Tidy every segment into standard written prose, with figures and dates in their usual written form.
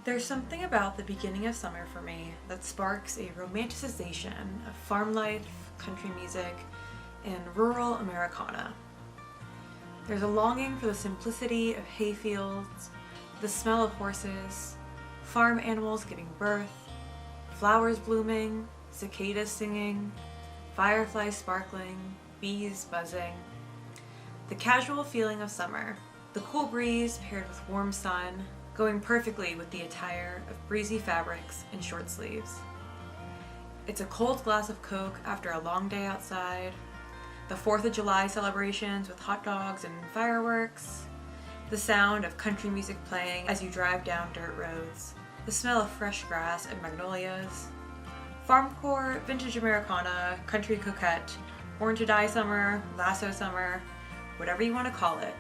There's something about the beginning of summer for me that sparks a romanticization of farm life, country music, and rural Americana. There's a longing for the simplicity of hayfields, the smell of horses, farm animals giving birth, flowers blooming, cicadas singing, fireflies sparkling, bees buzzing. The casual feeling of summer, the cool breeze paired with warm sun, going perfectly with the attire of breezy fabrics and short sleeves. It's a cold glass of Coke after a long day outside, the 4th of July celebrations with hot dogs and fireworks, the sound of country music playing as you drive down dirt roads, the smell of fresh grass and magnolias. Farmcore, vintage Americana, country coquette, born to die summer, lasso summer, whatever you want to call it.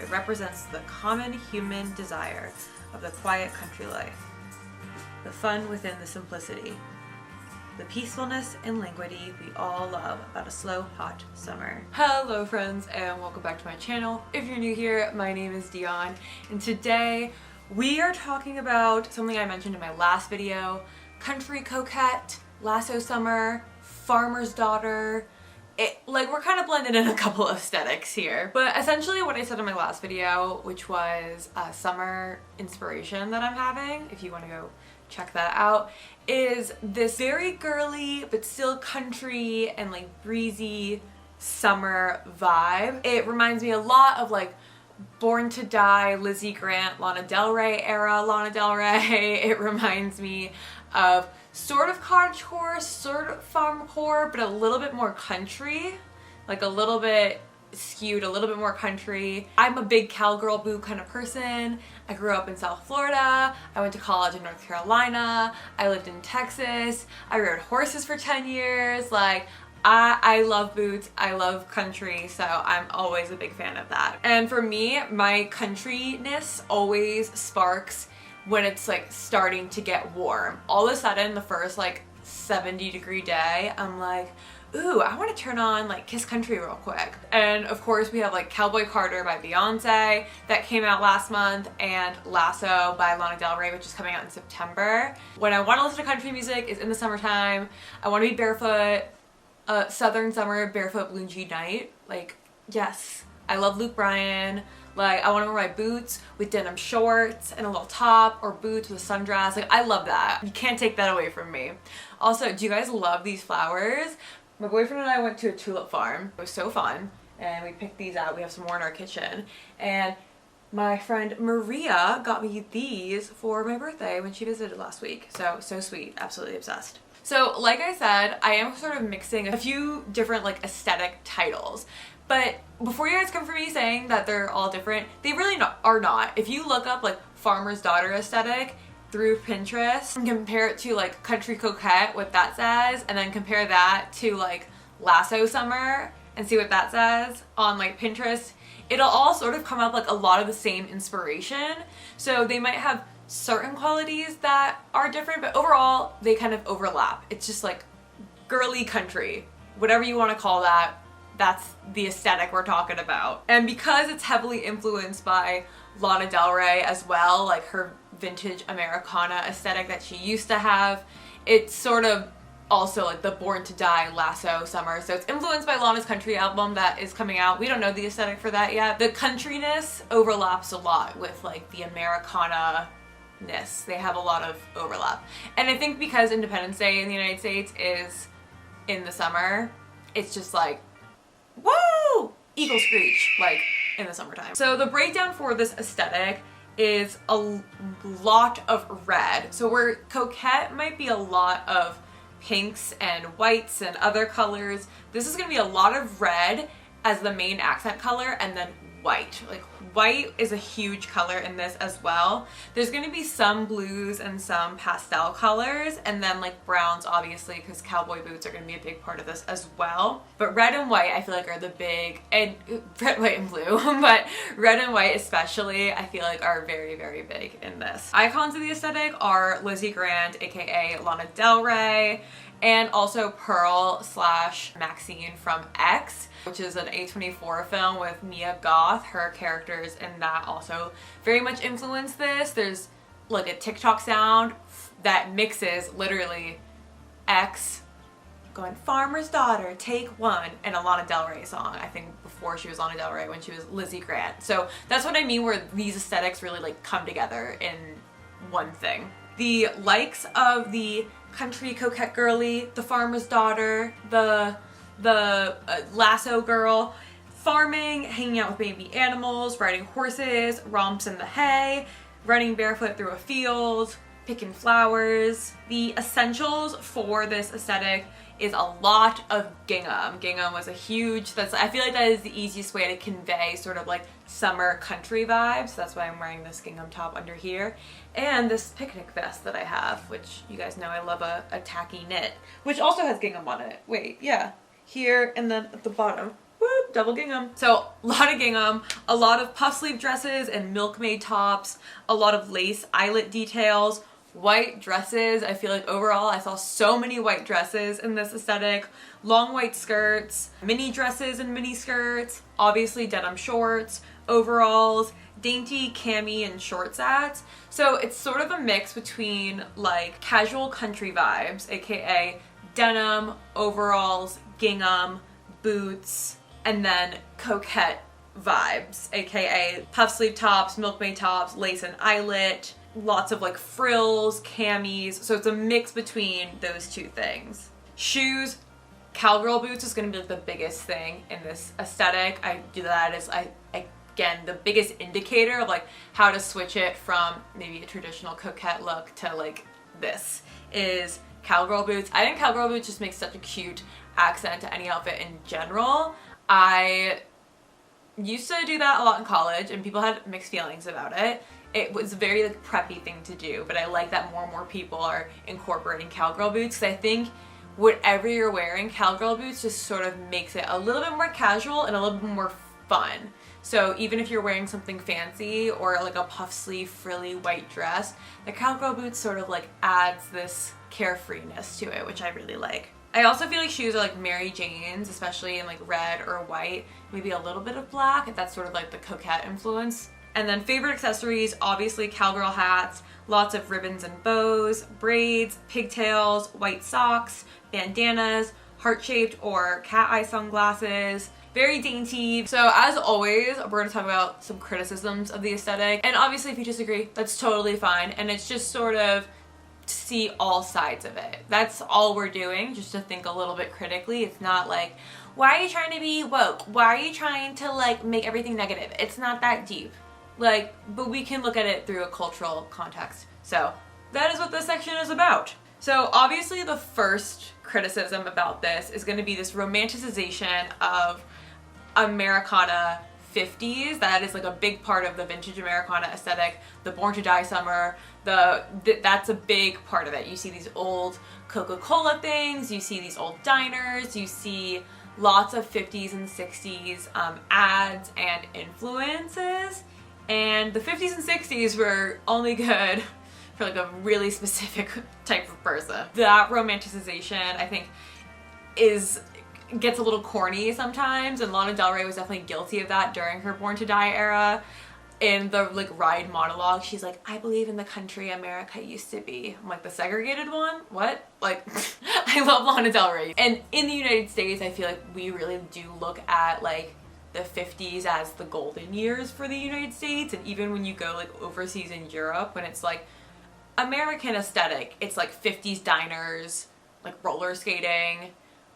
It represents the common human desire of the quiet country life, the fun within the simplicity, the peacefulness and languidity we all love about a slow, hot summer. Hello friends, and welcome back to my channel. If you're new here, my name is Dion, and today we are talking about something I mentioned in my last video: country coquette, lasso summer, farmer's daughter. We're kind of blending in a couple of aesthetics here. But essentially what I said in my last video, which was a summer inspiration that I'm having, if you want to go check that out, is this very girly but still country and like breezy summer vibe. It reminds me a lot of like Born to Die, Lizzie Grant, Lana Del Rey era Lana Del Rey. It reminds me of sort of cottagecore, sort of farmcore, but a little bit more country, like a little bit skewed, a little bit more country. I'm a big cowgirl boot kind of person. I grew up in South Florida. I went to college in North Carolina. I lived in Texas. I rode horses for 10 years. Like, I love boots, I love country, so I'm always a big fan of that. And for me, my countryness always sparks when it's like starting to get warm. All of a sudden, the first like 70-degree day, I'm like, ooh, I want to turn on like Kiss Country real quick. And of course we have like Cowboy Carter by Beyonce that came out last month, and Lasso by Lana Del Rey, which is coming out in September. When I want to listen to country music is in the summertime. I want to be barefoot, southern summer barefoot blue jean night. Like, yes, I love Luke Bryan. Like, I want to wear my boots with denim shorts and a little top, or boots with a sundress. Like, I love that. You can't take that away from me. Also, do you guys love these flowers? My boyfriend and I went to a tulip farm. It was so fun, and we picked these out. We have some more in our kitchen, and my friend Maria got me these for my birthday when she visited last week. So sweet, absolutely obsessed. So like I said, I am sort of mixing a few different like aesthetic titles. But before you guys come for me saying that they're all different, they really are not. If you look up like farmer's daughter aesthetic through Pinterest and compare it to like country coquette, what that says, and then compare that to like lasso summer and see what that says on like Pinterest, it'll all sort of come up like a lot of the same inspiration. So they might have certain qualities that are different, but overall they kind of overlap. It's just like girly country, whatever you want to call that. That's the aesthetic we're talking about. And because it's heavily influenced by Lana Del Rey as well, like her vintage Americana aesthetic that she used to have, it's sort of also like the Born to Die Lasso summer. So it's influenced by Lana's country album that is coming out. We don't know the aesthetic for that yet. The countryness overlaps a lot with like the Americana-ness. They have a lot of overlap. And I think because Independence Day in the United States is in the summer, it's just like, woo! Eagle screech, like in the summertime. So the breakdown for this aesthetic is a lot of red. So where coquette might be a lot of pinks and whites and other colors, this is gonna be a lot of red as the main accent color, and then white. Like, white is a huge color in this as well. There's gonna be some blues and some pastel colors, and then like browns, obviously, because cowboy boots are gonna be a big part of this as well. But red and white I feel like are the big, and red, white, and blue, but red and white especially I feel like are very, very big in this. Icons of the aesthetic are Lizzie Grant, aka Lana Del Rey, and also Pearl / Maxine from X, which is an A24 film with Mia Goth. Her characters in that also very much influenced this. There's like a TikTok sound that mixes literally X going farmer's daughter, take one, and a Lana Del Rey song, I think before she was Lana Del Rey, when she was Lizzie Grant. So that's what I mean, where these aesthetics really like come together in one thing. The likes of the country coquette girly, the farmer's daughter, the lasso girl, farming, hanging out with baby animals, riding horses, romps in the hay, running barefoot through a field, picking flowers. The essentials for this aesthetic is a lot of gingham. Gingham was a huge, I feel like that is the easiest way to convey sort of like summer country vibes. That's why I'm wearing this gingham top under here. And this picnic vest that I have, which you guys know I love a tacky knit, which also has gingham on it. Wait, yeah. Here and then at the bottom. Whoop, double gingham. So a lot of gingham, a lot of puff sleeve dresses and milkmaid tops, a lot of lace eyelet details, white dresses. I feel like overall I saw so many white dresses in this aesthetic. Long white skirts, mini dresses and mini skirts, obviously denim shorts, overalls, dainty cami and short sats. So it's sort of a mix between like casual country vibes, aka denim, overalls, gingham, boots, and then coquette vibes, aka puff sleeve tops, milkmaid tops, lace and eyelet, lots of like frills, camis. So it's a mix between those two things. Shoes, cowgirl boots is going to be like the biggest thing in this aesthetic. I do that as again the biggest indicator of like how to switch it from maybe a traditional coquette look to like this is cowgirl boots. I think cowgirl boots just make such a cute accent to any outfit in general. I used to do that a lot in college and people had mixed feelings about it. It was a very like preppy thing to do, but I like that more and more people are incorporating cowgirl boots because I think whatever you're wearing, cowgirl boots just sort of makes it a little bit more casual and a little bit more fun. So even if you're wearing something fancy or like a puff sleeve frilly white dress, the cowgirl boots sort of like adds this carefreeness to it, which I really like. I also feel like shoes are like Mary Jane's, especially in like red or white, maybe a little bit of black, if that's sort of like the coquette influence. And then favorite accessories, obviously cowgirl hats, lots of ribbons and bows, braids, pigtails, white socks, bandanas, heart-shaped or cat eye sunglasses, very dainty. So as always, we're going to talk about some criticisms of the aesthetic. And obviously if you disagree, that's totally fine. And it's just sort of to see all sides of it. That's all we're doing, just to think a little bit critically. It's not like, why are you trying to be woke? Why are you trying to like make everything negative? It's not that deep. Like, but we can look at it through a cultural context. So that is what this section is about. So obviously the first criticism about this is going to be this romanticization of Americana 50s. That is like a big part of the vintage Americana aesthetic. The Born to Die summer, that's a big part of it. You see these old Coca-Cola things, you see these old diners, you see lots of 50s and 60s ads and influences. And the 50s and 60s were only good for like a really specific type of person. That romanticization, I think, gets a little corny sometimes, and Lana Del Rey was definitely guilty of that during her Born to Die era. In the like ride monologue, she's like, I believe in the country America used to be. I'm like, the segregated one? What? Like, I love Lana Del Rey. And in the United States, I feel like we really do look at like the 50s as the golden years for the United States. And even when you go like overseas in Europe, when it's like American aesthetic, it's like 50s diners, like roller skating,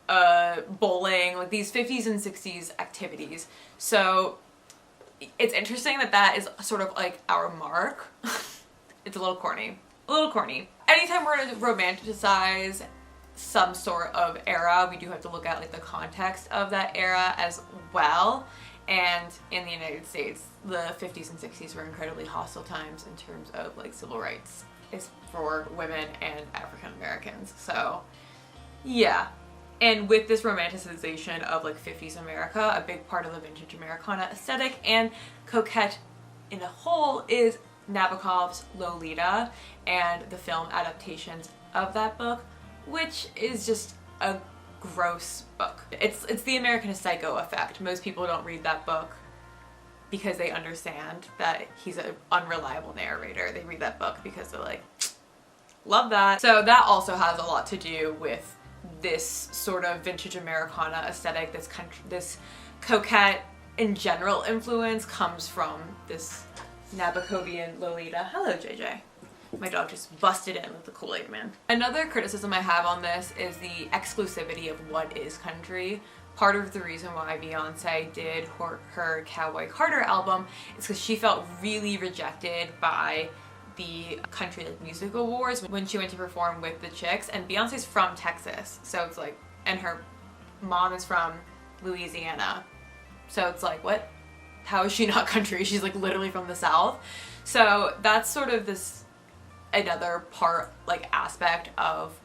bowling, like these 50s and 60s activities. So it's interesting that that is sort of like our mark. It's a little corny. A little corny. Anytime we're going to romanticize some sort of era, we do have to look at like the context of that era as well. And in the United States, the 50s and 60s were incredibly hostile times in terms of like civil rights. It's for women and African Americans. So yeah. And with this romanticization of like 50s America, a big part of the vintage Americana aesthetic and coquette in a whole is Nabokov's Lolita and the film adaptations of that book, which is just a gross book. It's the American Psycho effect. Most people don't read that book. because they understand that he's an unreliable narrator. They read that book because they're like, love that. So that also has a lot to do with this sort of vintage Americana aesthetic. This coquette in general influence comes from this Nabokovian Lolita. Hello, JJ. My dog just busted in with the Kool-Aid Man. Another criticism I have on this is the exclusivity of what is country. Part of the reason why Beyonce did her Cowboy Carter album is because she felt really rejected by the country music awards when she went to perform with the Chicks. And Beyonce's from Texas, so it's like, and her mom is from Louisiana, so it's like, what? How is she not country? She's like literally from the South. So that's sort of this another part, like, aspect of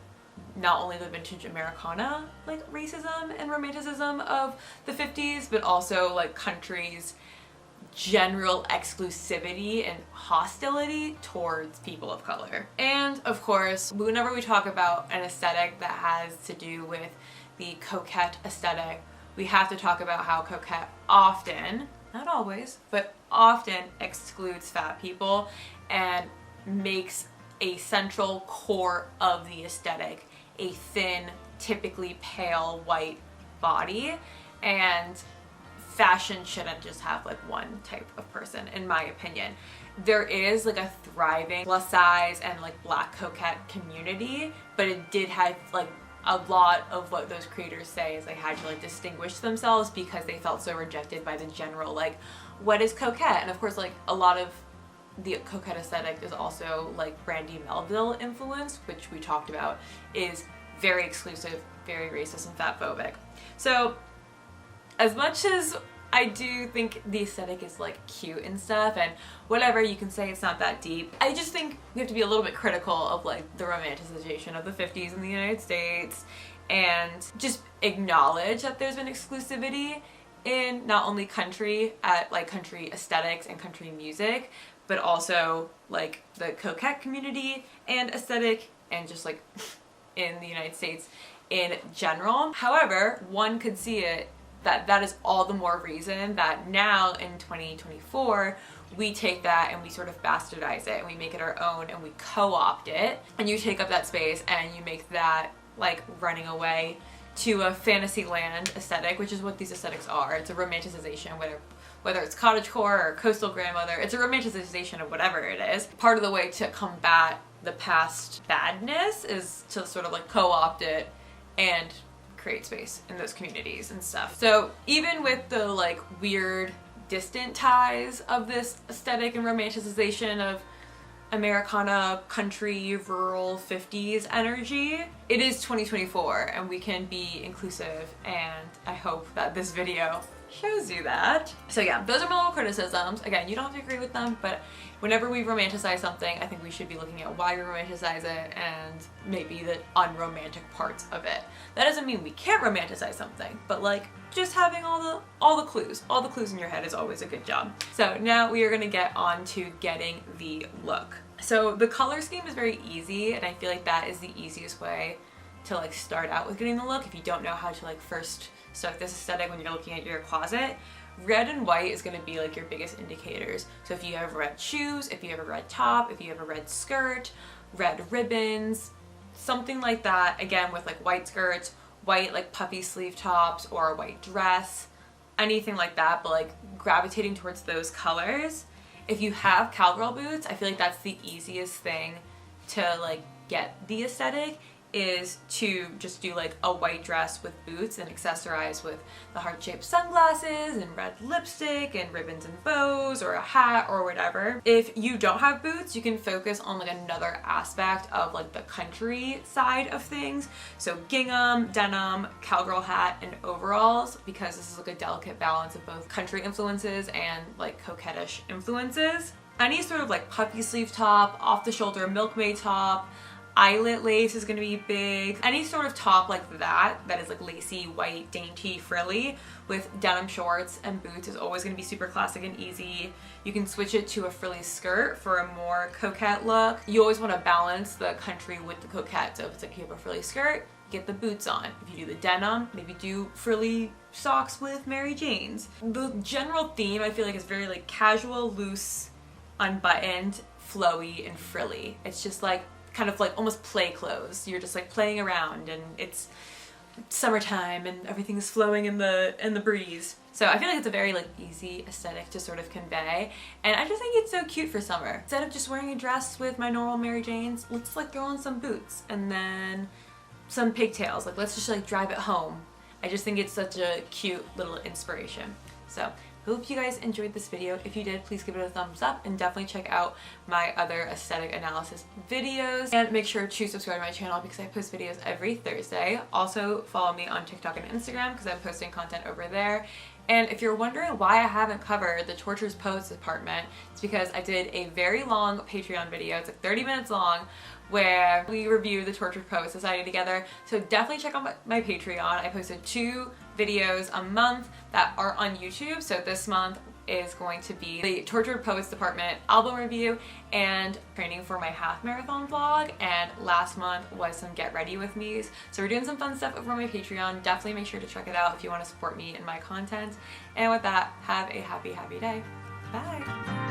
not only the vintage Americana, like, racism and romanticism of the 50s, but also like country's general exclusivity and hostility towards people of color. And of course, whenever we talk about an aesthetic that has to do with the coquette aesthetic, we have to talk about how coquette often, not always, but often excludes fat people and makes a central core of the aesthetic a thin, typically pale white body. And fashion shouldn't just have like one type of person, in my opinion. There is like a thriving plus size and like black coquette community, but it did have like a lot of what those creators say is they had to like distinguish themselves because they felt so rejected by the general like, what is coquette? And of course, like, a lot of the coquette aesthetic is also like Brandy Melville influence, which we talked about is very exclusive, very racist and fatphobic. So as much as I do think the aesthetic is like cute and stuff and whatever, you can say it's not that deep, I just think we have to be a little bit critical of like the romanticization of the 50s in the United States and just acknowledge that there's been exclusivity in not only country aesthetics and country music, but also like the coquette community and aesthetic and just like in the United States in general. However, one could see it that is all the more reason that now in 2024 we take that and we sort of bastardize it and we make it our own and we co-opt it, and you take up that space and you make that like running away to a fantasy land aesthetic, which is what these aesthetics are. It's a romanticization, whether it's cottagecore or coastal grandmother, it's a romanticization of whatever it is. Part of the way to combat the past badness is to sort of like co-opt it and create space in those communities and stuff. So even with the like weird distant ties of this aesthetic and romanticization of Americana, country, rural 50s energy, it is 2024 and we can be inclusive, and I hope that this video shows you that. So yeah, those are my little criticisms. Again, you don't have to agree with them, but whenever we romanticize something, I think we should be looking at why we romanticize it and maybe the unromantic parts of it. That doesn't mean we can't romanticize something, but like just having all the clues in your head is always a good job. So now we are gonna get on to getting the look. So the color scheme is very easy, and I feel like that is the easiest way to like start out with getting the look if you don't know how to like first start this aesthetic when you're looking at your closet. Red and white is going to be like your biggest indicators. So if you have red shoes, if you have a red top, if you have a red skirt, red ribbons, something like that, again with like white skirts, white like puffy sleeve tops, or a white dress, anything like that, but like gravitating towards those colors. If you have cowgirl boots, I feel like that's the easiest thing to like get the aesthetic, is to just do like a white dress with boots and accessorize with the heart-shaped sunglasses and red lipstick and ribbons and bows or a hat or whatever. If you don't have boots, you can focus on like another aspect of like the country side of things. So gingham, denim, cowgirl hat, and overalls, because this is like a delicate balance of both country influences and like coquettish influences. Any sort of like puffy sleeve top, off the shoulder milkmaid top, eyelet lace is going to be big. Any sort of top like that is like lacy, white, dainty, frilly with denim shorts and boots is always going to be super classic and easy. You can switch it to a frilly skirt for a more coquette look. You always want to balance the country with the coquette. So if it's like you have a frilly skirt, you get the boots on. If you do the denim, maybe do frilly socks with Mary Jane's. The general theme I feel like is very like casual, loose, unbuttoned, flowy, and frilly. It's just like kind of like almost play clothes. You're just like playing around and it's summertime and everything's flowing in the breeze. So I feel like it's a very like easy aesthetic to sort of convey, and I just think it's so cute for summer. Instead of just wearing a dress with my normal Mary Janes, let's like throw on some boots and then some pigtails. Like let's just like drive it home. I just think it's such a cute little inspiration. So hope you guys enjoyed this video. If you did, please give it a thumbs up and definitely check out my other aesthetic analysis videos. And make sure to subscribe to my channel because I post videos every Thursday. Also follow me on TikTok and Instagram because I'm posting content over there. And if you're wondering why I haven't covered the Tortured Poets department, it's because I did a very long Patreon video. It's like 30 minutes long where we review the Tortured Poets Society together. So definitely check out my Patreon. I posted 2 videos a month that are on YouTube. So this month is going to be the Tortured Poets Department album review and training for my half marathon vlog, and last month was some get ready with me's. So we're doing some fun stuff over on my Patreon. Definitely make sure to check it out if you want to support me and my content. And with that, have a happy day. Bye!